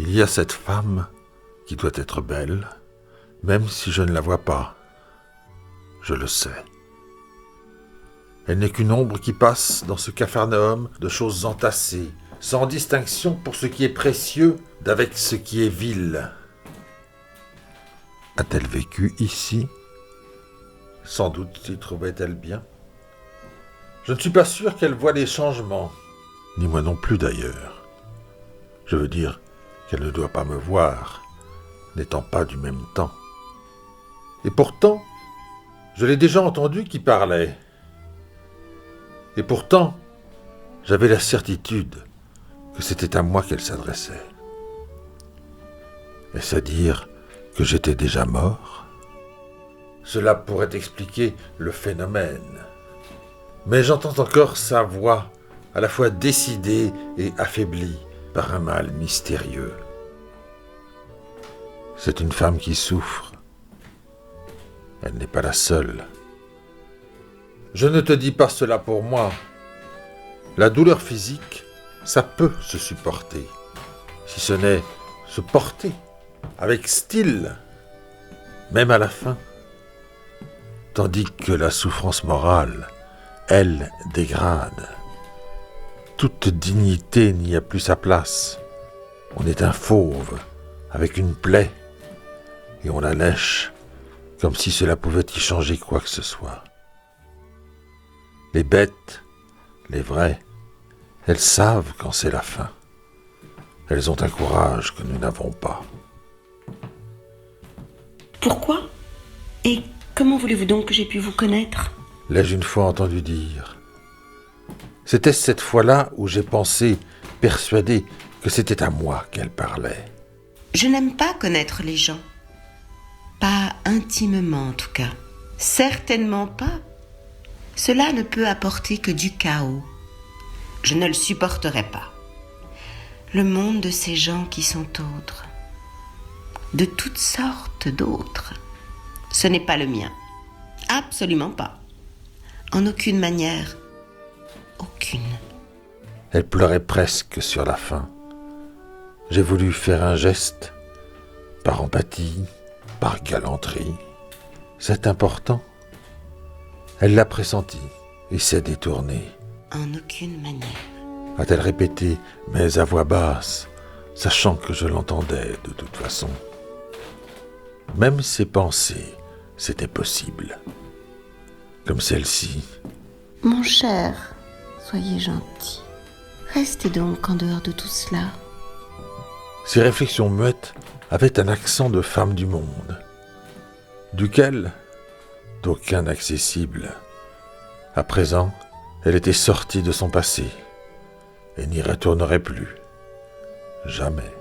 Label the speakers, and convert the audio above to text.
Speaker 1: Il y a cette femme qui doit être belle, même si je ne la vois pas. Je le sais. Elle n'est qu'une ombre qui passe dans ce capharnaüm de choses entassées, sans distinction pour ce qui est précieux d'avec ce qui est vil. A-t-elle vécu ici ? Sans doute s'y trouvait-elle bien. Je ne suis pas sûr qu'elle voie les changements, ni moi non plus d'ailleurs. Je veux dire qu'elle ne doit pas me voir, n'étant pas du même temps. Et pourtant, je l'ai déjà entendu qui parlait. Et pourtant, j'avais la certitude que c'était à moi qu'elle s'adressait. Est-ce à dire que j'étais déjà mort ? Cela pourrait expliquer le phénomène. Mais j'entends encore sa voix, à la fois décidée et affaiblie par un mal mystérieux. C'est une femme qui souffre. Elle n'est pas la seule. Je ne te dis pas cela pour moi. La douleur physique, ça peut se supporter, si ce n'est se porter, avec style, même à la fin. Tandis que la souffrance morale, elle, dégrade. Toute dignité n'y a plus sa place. On est un fauve, avec une plaie, et on la lèche, comme si cela pouvait y changer quoi que ce soit. Les bêtes, les vraies, elles savent quand c'est la fin. Elles ont un courage que nous n'avons pas.
Speaker 2: Pourquoi ? Et comment voulez-vous donc que j'ai pu vous connaître ?
Speaker 1: L'ai-je une fois entendu dire. C'était cette fois-là où j'ai pensé, persuadé, que c'était à moi qu'elle parlait.
Speaker 2: Je n'aime pas connaître les gens. Pas intimement en tout cas. Certainement pas. Cela ne peut apporter que du chaos. Je ne le supporterai pas. Le monde de ces gens qui sont autres. De toutes sortes d'autres. Ce n'est pas le mien. Absolument pas. En aucune manière. Aucune.
Speaker 1: Elle pleurait presque sur la fin. J'ai voulu faire un geste, par empathie, par galanterie. C'est important. Elle l'a pressenti et s'est détournée.
Speaker 2: En aucune manière.
Speaker 1: A-t-elle répété, mais à voix basse, sachant que je l'entendais de toute façon. Même ses pensées, c'était possible. Comme celle-ci.
Speaker 2: Mon cher, soyez gentil. Restez donc en dehors de tout cela.
Speaker 1: Ses réflexions muettes avaient un accent de femme du monde, duquel d'aucun accessible. À présent, elle était sortie de son passé et n'y retournerait plus. Jamais.